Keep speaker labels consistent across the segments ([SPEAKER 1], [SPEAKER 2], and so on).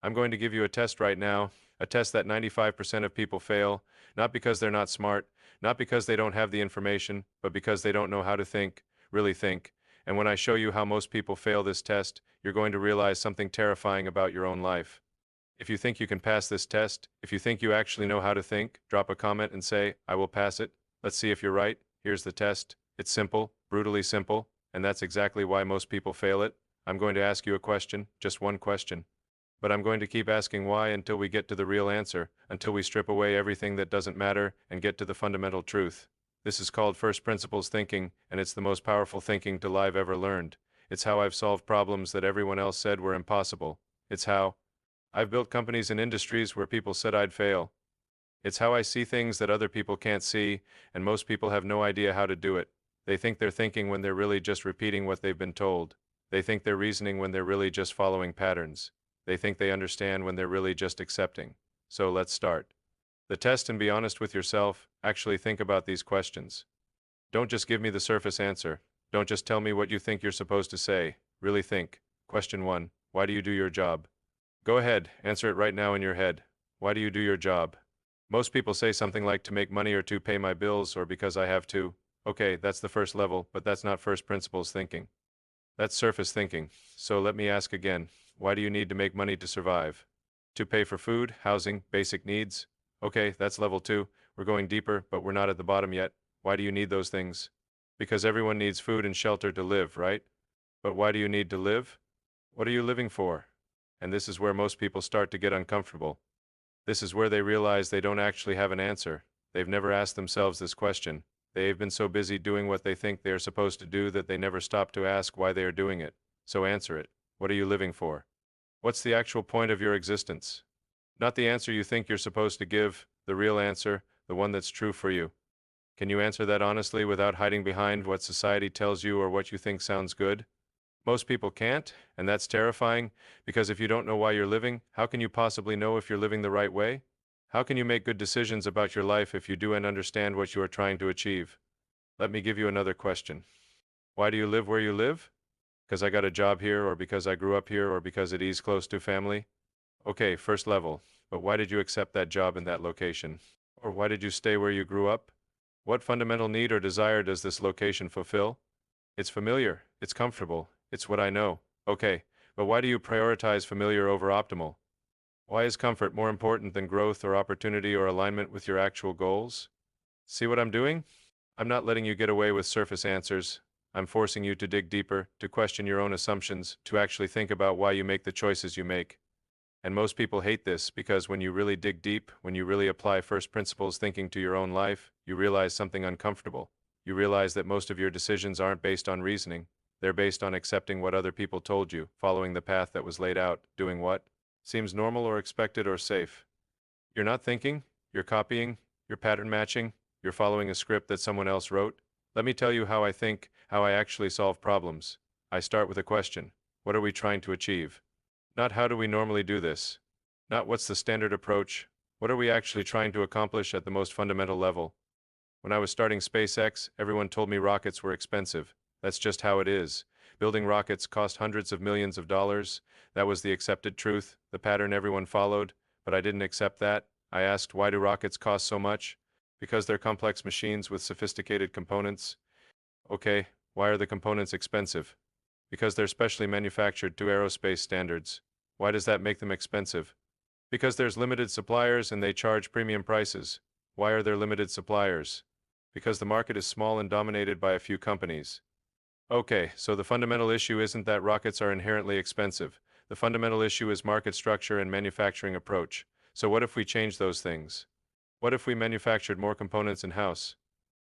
[SPEAKER 1] I'm going to give you a test right now, a test that 95% of people fail, not because they're not smart, not because they don't have the information, but because they don't know how to think, really think. And when I show you how most people fail this test, you're going to realize something terrifying about your own life. If you think you can pass this test, if you think you actually know how to think, drop a comment and say, I will pass it. Let's see if you're right. Here's the test. It's simple, brutally simple, and that's exactly why most people fail it. I'm going to ask you a question, just one question. But I'm going to keep asking why until we get to the real answer, until we strip away everything that doesn't matter and get to the fundamental truth. This is called first principles thinking, and it's the most powerful thinking tool I've ever learned. It's how I've solved problems that everyone else said were impossible. It's how I've built companies and industries where people said I'd fail. It's how I see things that other people can't see, and most people have no idea how to do it. They think they're thinking when they're really just repeating what they've been told. They think they're reasoning when they're really just following patterns. They think they understand when they're really just accepting. So let's start the test and be honest with yourself. Actually think about these questions. Don't just give me the surface answer. Don't just tell me what you think you're supposed to say. Really think. Question 1. Why do you do your job? Go ahead, answer it right now in your head. Why do you do your job? Most people say something like to make money or to pay my bills or because I have to. Okay, that's the first level, but that's not first principles thinking. That's surface thinking. So let me ask again. Why do you need to make money to survive? To pay for food, housing, basic needs? Okay, that's level 2. We're going deeper, but we're not at the bottom yet. Why do you need those things? Because everyone needs food and shelter to live, right? But why do you need to live? What are you living for? And this is where most people start to get uncomfortable. This is where they realize they don't actually have an answer. They've never asked themselves this question. They've been so busy doing what they think they are supposed to do that they never stop to ask why they are doing it. So answer it. What are you living for? What's the actual point of your existence? Not the answer you think you're supposed to give, the real answer, the one that's true for you. Can you answer that honestly without hiding behind what society tells you or what you think sounds good? Most people can't, and that's terrifying, because if you don't know why you're living, how can you possibly know if you're living the right way? How can you make good decisions about your life if you do and understand what you are trying to achieve? Let me give you another question. Why do you live where you live? Because I got a job here, or because I grew up here, or because it is close to family? Okay, first level. But why did you accept that job in that location? Or why did you stay where you grew up? What fundamental need or desire does this location fulfill? It's familiar, it's comfortable, it's what I know. Okay, but why do you prioritize familiar over optimal? Why is comfort more important than growth or opportunity or alignment with your actual goals? See what I'm doing? I'm not letting you get away with surface answers. I'm forcing you to dig deeper, to question your own assumptions, to actually think about why you make the choices you make. And most people hate this because when you really dig deep, when you really apply first principles thinking to your own life, you realize something uncomfortable. You realize that most of your decisions aren't based on reasoning. They're based on accepting what other people told you, following the path that was laid out, doing what seems normal or expected or safe. You're not thinking, you're copying, you're pattern matching, you're following a script that someone else wrote. Let me tell you how I think, how I actually solve problems. I start with a question. What are we trying to achieve? Not how do we normally do this? Not what's the standard approach? What are we actually trying to accomplish at the most fundamental level? When I was starting SpaceX, everyone told me rockets were expensive. That's just how it is. Building rockets cost hundreds of millions of dollars. That was the accepted truth, the pattern everyone followed, but I didn't accept that. I asked, why do rockets cost so much? Because they're complex machines with sophisticated components. Okay, why are the components expensive? Because they're specially manufactured to aerospace standards. Why does that make them expensive? Because there's limited suppliers and they charge premium prices. Why are there limited suppliers? Because the market is small and dominated by a few companies. Okay, so the fundamental issue isn't that rockets are inherently expensive. The fundamental issue is market structure and manufacturing approach. So what if we change those things? What if we manufactured more components in-house?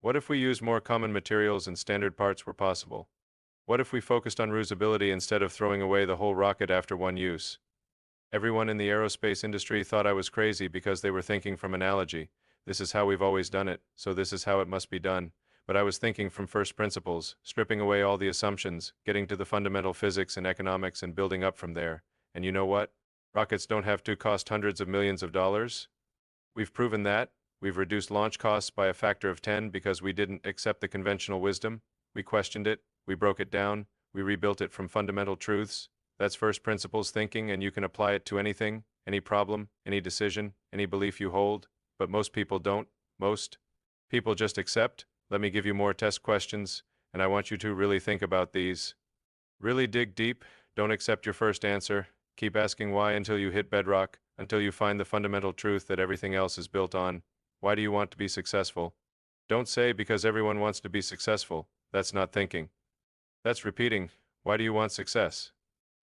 [SPEAKER 1] What if we used more common materials and standard parts where possible? What if we focused on reusability instead of throwing away the whole rocket after one use? Everyone in the aerospace industry thought I was crazy because they were thinking from analogy. This is how we've always done it, so this is how it must be done. But I was thinking from first principles, stripping away all the assumptions, getting to the fundamental physics and economics and building up from there. And you know what? Rockets don't have to cost hundreds of millions of dollars. We've proven that. We've reduced launch costs by a factor of 10 because we didn't accept the conventional wisdom. We questioned it, we broke it down, we rebuilt it from fundamental truths. That's first principles thinking, and you can apply it to anything, any problem, any decision, any belief you hold. But most people don't. Most people just accept. Let me give you more test questions, and I want you to really think about these. Really dig deep. Don't accept your first answer. Keep asking why until you hit bedrock, until you find the fundamental truth that everything else is built on. Why do you want to be successful? Don't say because everyone wants to be successful. That's not thinking. That's repeating. Why do you want success?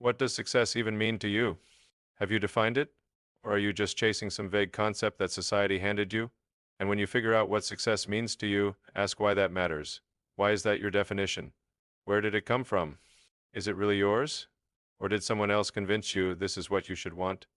[SPEAKER 1] What does success even mean to you? Have you defined it? Or are you just chasing some vague concept that society handed you? And when you figure out what success means to you, ask why that matters. Why is that your definition? Where did it come from? Is it really yours? Or did someone else convince you this is what you should want?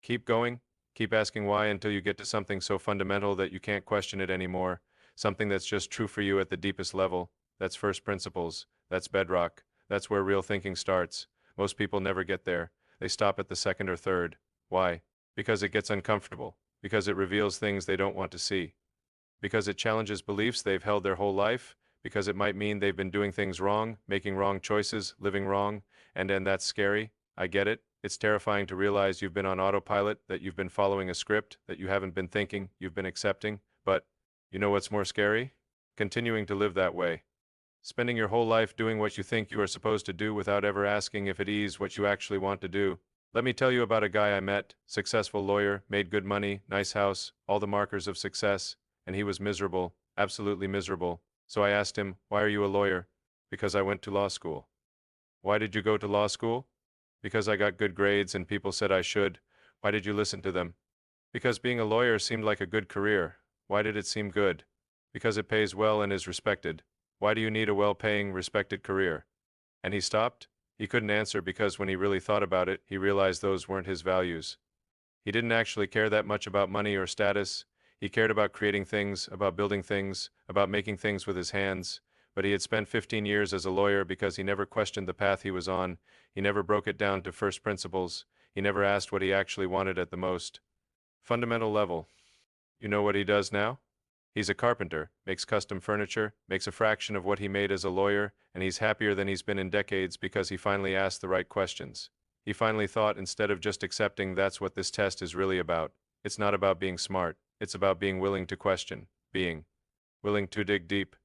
[SPEAKER 1] Keep going. Keep asking why until you get to something so fundamental that you can't question it anymore. Something that's just true for you at the deepest level. That's first principles. That's bedrock. That's where real thinking starts. Most people never get there. They stop at the second or third. Why? Because it gets uncomfortable. Because it reveals things they don't want to see. Because it challenges beliefs they've held their whole life. Because it might mean they've been doing things wrong, making wrong choices, living wrong, and that's scary. I get it. It's terrifying to realize you've been on autopilot, that you've been following a script, that you haven't been thinking, you've been accepting. But you know what's more scary? Continuing to live that way. Spending your whole life doing what you think you are supposed to do without ever asking if it is what you actually want to do. Let me tell you about a guy I met, successful lawyer, made good money, nice house, all the markers of success, and he was miserable, absolutely miserable. So I asked him, "Why are you a lawyer?" "Because I went to law school." "Why did you go to law school?" "Because I got good grades and people said I should." "Why did you listen to them?" "Because being a lawyer seemed like a good career." "Why did it seem good?" "Because it pays well and is respected." "Why do you need a well-paying, respected career?" And he stopped. He couldn't answer because when he really thought about it, he realized those weren't his values. He didn't actually care that much about money or status. He cared about creating things, about building things, about making things with his hands. But he had spent 15 years as a lawyer because he never questioned the path he was on. He never broke it down to first principles. He never asked what he actually wanted at the most fundamental level. You know what he does now? He's a carpenter, makes custom furniture, makes a fraction of what he made as a lawyer, and he's happier than he's been in decades because he finally asked the right questions. He finally thought instead of just accepting. That's what this test is really about. It's not about being smart. It's about being willing to question, being willing to dig deep,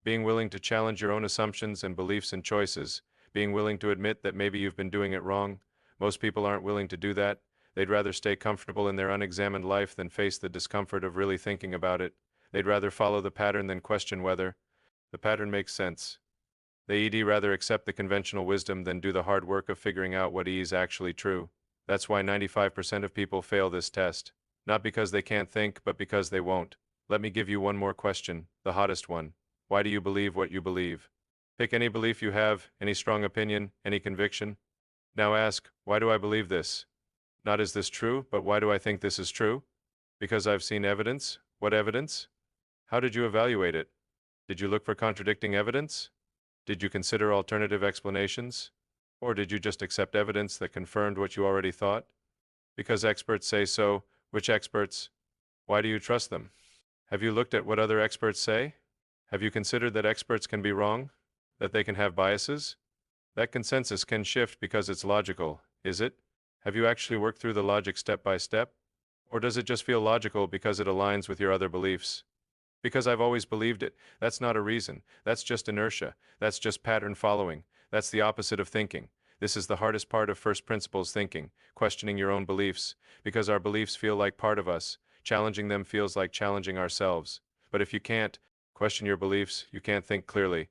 [SPEAKER 1] being willing to challenge your own assumptions and beliefs and choices, being willing to admit that maybe you've been doing it wrong. Most people aren't willing to do that. They'd rather stay comfortable in their unexamined life than face the discomfort of really thinking about it. They'd rather follow the pattern than question whether the pattern makes sense. They'd rather accept the conventional wisdom than do the hard work of figuring out what is actually true. That's why 95% of people fail this test. Not because they can't think, but because they won't. Let me give you one more question, the hottest one. Why do you believe what you believe? Pick any belief you have, any strong opinion, any conviction. Now ask, why do I believe this? Not is this true, but why do I think this is true? Because I've seen evidence. What evidence? How did you evaluate it? Did you look for contradicting evidence? Did you consider alternative explanations? Or did you just accept evidence that confirmed what you already thought? Because experts say so. Which experts? Why do you trust them? Have you looked at what other experts say? Have you considered that experts can be wrong? That they can have biases? That consensus can shift because it's logical, is it? Have you actually worked through the logic step by step? Or does it just feel logical because it aligns with your other beliefs? Because I've always believed it. That's not a reason. That's just inertia. That's just pattern following. That's the opposite of thinking. This is the hardest part of first principles thinking, questioning your own beliefs, because our beliefs feel like part of us. Challenging them feels like challenging ourselves. But if you can't question your beliefs, you can't think clearly.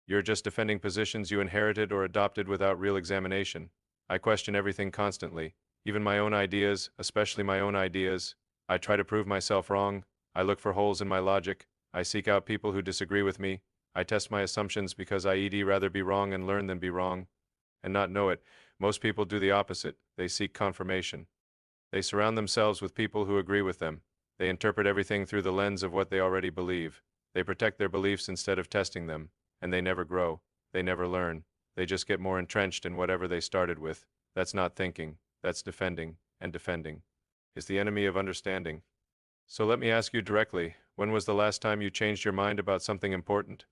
[SPEAKER 1] You're just defending positions you inherited or adopted without real examination. I question everything constantly, even my own ideas, especially my own ideas. I try to prove myself wrong. I look for holes in my logic. I seek out people who disagree with me. I test my assumptions because I'd rather be wrong and learn than be wrong and not know it. Most people do the opposite. They seek confirmation. They surround themselves with people who agree with them. They interpret everything through the lens of what they already believe. They protect their beliefs instead of testing them, and they never grow. They never learn. They just get more entrenched in whatever they started with. That's not thinking. That's defending, and defending is the enemy of understanding. So let me ask you directly, when was the last time you changed your mind about something important?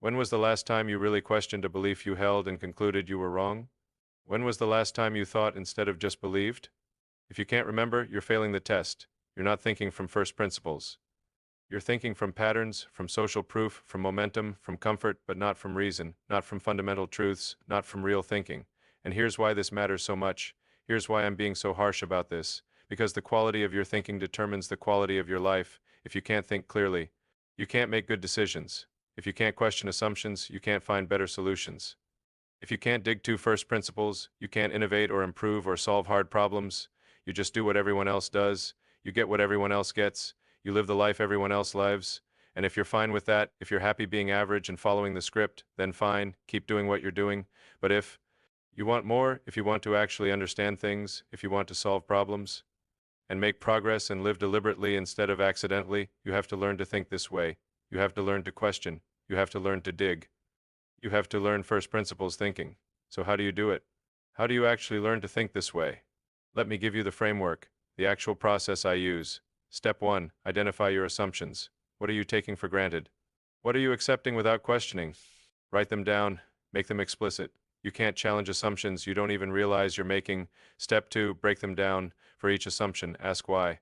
[SPEAKER 1] When was the last time you really questioned a belief you held and concluded you were wrong? When was the last time you thought instead of just believed? If you can't remember, you're failing the test. You're not thinking from first principles. You're thinking from patterns, from social proof, from momentum, from comfort, but not from reason, not from fundamental truths, not from real thinking. And here's why this matters so much. Here's why I'm being so harsh about this. Because the quality of your thinking determines the quality of your life. If you can't think clearly, you can't make good decisions. If you can't question assumptions, you can't find better solutions. If you can't dig to first principles, you can't innovate or improve or solve hard problems. You just do what everyone else does. You get what everyone else gets. You live the life everyone else lives. And if you're fine with that, if you're happy being average and following the script, then fine, keep doing what you're doing. But if you want more, if you want to actually understand things, if you want to solve problems and make progress and live deliberately instead of accidentally, you have to learn to think this way. You have to learn to question. You have to learn to dig. You have to learn first principles thinking. So how do you do it? How do you actually learn to think this way? Let me give you the framework, the actual process I use. Step 1, identify your assumptions. What are you taking for granted? What are you accepting without questioning? Write them down, make them explicit. You can't challenge assumptions you don't even realize you're making. Step 2, break them down. For each assumption, ask why.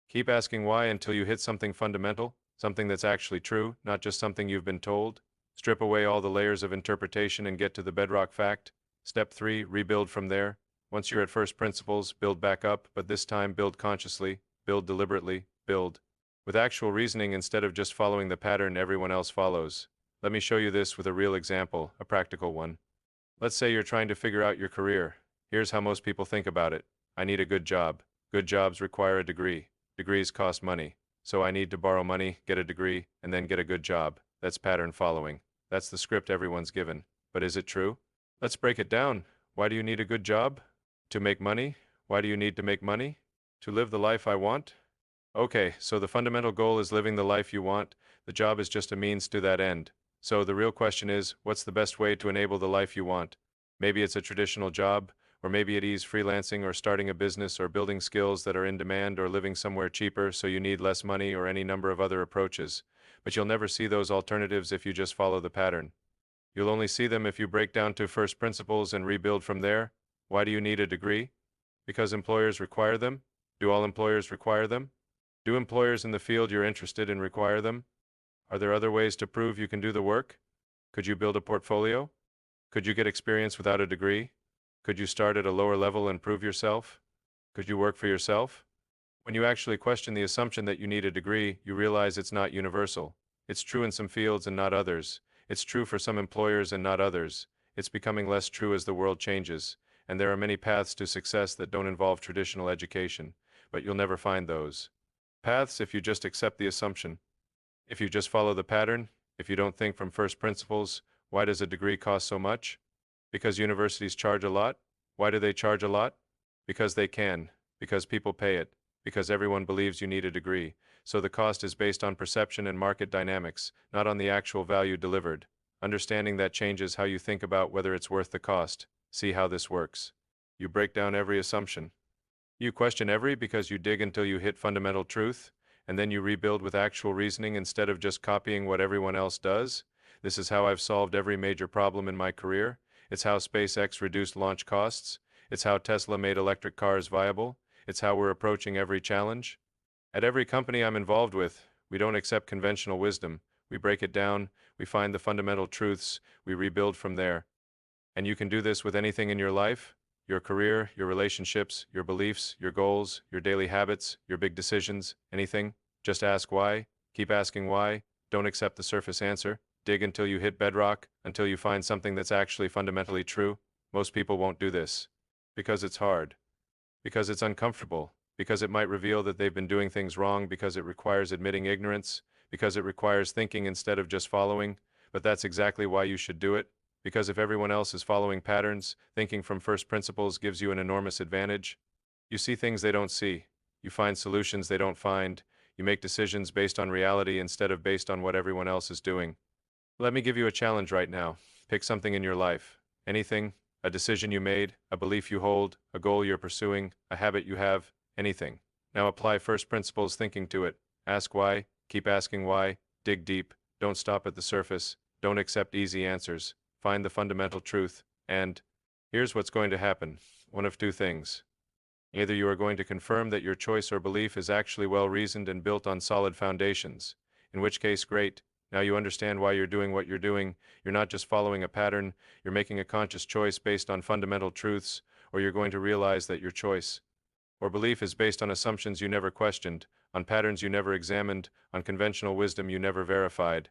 [SPEAKER 1] Keep asking why until you hit something fundamental, something that's actually true, not just something you've been told. Strip away all the layers of interpretation and get to the bedrock fact. Step 3, rebuild from there. Once you're at first principles, build back up, but this time build consciously, build deliberately, build with actual reasoning instead of just following the pattern everyone else follows. Let me show you this with a real example, a practical one. Let's say you're trying to figure out your career. Here's how most people think about it. I need a good job. Good jobs require a degree. Degrees cost money. So I need to borrow money, get a degree, and then get a good job. That's pattern following. That's the script everyone's given. But is it true? Let's break it down. Why do you need a good job? To make money? Why do you need to make money? To live the life I want? Okay, so the fundamental goal is living the life you want. The job is just a means to that end. So the real question is, what's the best way to enable the life you want? Maybe it's a traditional job, or maybe it is freelancing or starting a business or building skills that are in demand or living somewhere cheaper so you need less money or any number of other approaches. But you'll never see those alternatives if you just follow the pattern. You'll only see them if you break down to first principles and rebuild from there. Why do you need a degree? Because employers require them? Do all employers require them? Do employers in the field you're interested in require them? Are there other ways to prove you can do the work? Could you build a portfolio? Could you get experience without a degree? Could you start at a lower level and prove yourself? Could you work for yourself? When you actually question the assumption that you need a degree, you realize it's not universal. It's true in some fields and not others. It's true for some employers and not others. It's becoming less true as the world changes, and there are many paths to success that don't involve traditional education, but you'll never find those paths if you just accept the assumption. If you just follow the pattern, if you don't think from first principles. Why does a degree cost so much? Because universities charge a lot? Why do they charge a lot? Because they can, because people pay it, because everyone believes you need a degree. So the cost is based on perception and market dynamics, not on the actual value delivered. Understanding that changes how you think about whether it's worth the cost. See how this works. You break down every assumption. You question every because you dig until you hit fundamental truth, and then you rebuild with actual reasoning instead of just copying what everyone else does. This is how I've solved every major problem in my career. It's how SpaceX reduced launch costs. It's how Tesla made electric cars viable. It's how we're approaching every challenge. At every company I'm involved with, we don't accept conventional wisdom. We break it down, we find the fundamental truths, we rebuild from there. And you can do this with anything in your life, your career, your relationships, your beliefs, your goals, your daily habits, your big decisions, anything. Just ask why, keep asking why, don't accept the surface answer. Dig until you hit bedrock, until you find something that's actually fundamentally true. Most people won't do this. Because it's hard. Because it's uncomfortable. Because it might reveal that they've been doing things wrong, because it requires admitting ignorance, because it requires thinking instead of just following. But that's exactly why you should do it. Because if everyone else is following patterns, thinking from first principles gives you an enormous advantage. You see things they don't see. You find solutions they don't find. You make decisions based on reality instead of based on what everyone else is doing. Let me give you a challenge right now. Pick something in your life. Anything, a decision you made, a belief you hold, a goal you're pursuing, a habit you have, anything. Now apply first principles thinking to it. Ask why, keep asking why, dig deep, don't stop at the surface, don't accept easy answers, find the fundamental truth, and Here's what's going to happen. One of two things. Either you are going to confirm that your choice or belief is actually well-reasoned and built on solid foundations, in which case, great. Now you understand why you're doing what you're doing. You're not just following a pattern, you're making a conscious choice based on fundamental truths, or you're going to realize that your choice or belief is based on assumptions you never questioned, on patterns you never examined, on conventional wisdom you never verified.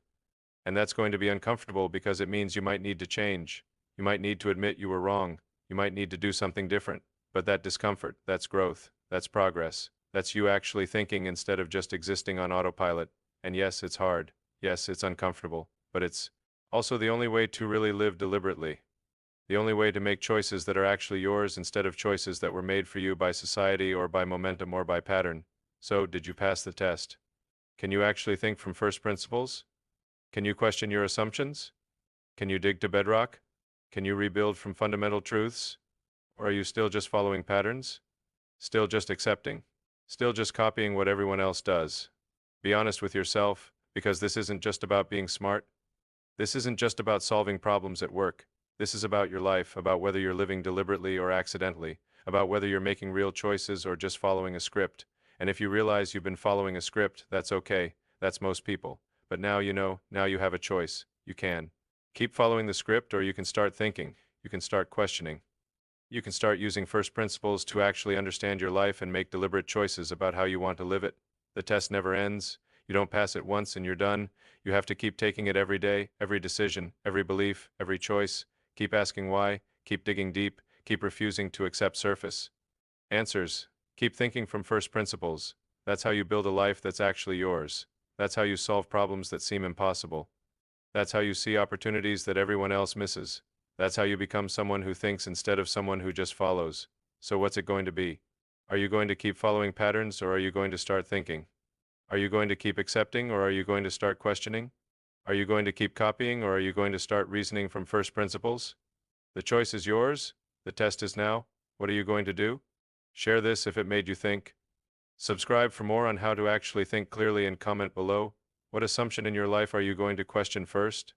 [SPEAKER 1] And that's going to be uncomfortable because it means you might need to change. You might need to admit you were wrong. You might need to do something different. But that discomfort, that's growth, that's progress. That's you actually thinking instead of just existing on autopilot. And yes, it's hard. Yes, it's uncomfortable. But it's also the only way to really live deliberately. The only way to make choices that are actually yours instead of choices that were made for you by society or by momentum or by pattern. So, did you pass the test? Can you actually think from first principles? Can you question your assumptions? Can you dig to bedrock? Can you rebuild from fundamental truths? Or are you still just following patterns? Still just accepting? Still just copying what everyone else does? Be honest with yourself, because this isn't just about being smart. This isn't just about solving problems at work. This is about your life, about whether you're living deliberately or accidentally, about whether you're making real choices or just following a script. And if you realize you've been following a script, that's okay. That's most people. But now you know, now you have a choice. You can keep following the script, or you can start thinking. You can start questioning. You can start using first principles to actually understand your life and make deliberate choices about how you want to live it. The test never ends. You don't pass it once and you're done. You have to keep taking it every day, every decision, every belief, every choice. Keep asking why, keep digging deep, keep refusing to accept surface answers. Keep thinking from first principles. That's how you build a life that's actually yours. That's how you solve problems that seem impossible. That's how you see opportunities that everyone else misses. That's how you become someone who thinks instead of someone who just follows. So what's it going to be? Are you going to keep following patterns, or are you going to start thinking? Are you going to keep accepting, or are you going to start questioning? Are you going to keep copying, or are you going to start reasoning from first principles? The choice is yours. The test is now. What are you going to do? Share this if it made you think. Subscribe for more on how to actually think clearly and comment below. What assumption in your life are you going to question first?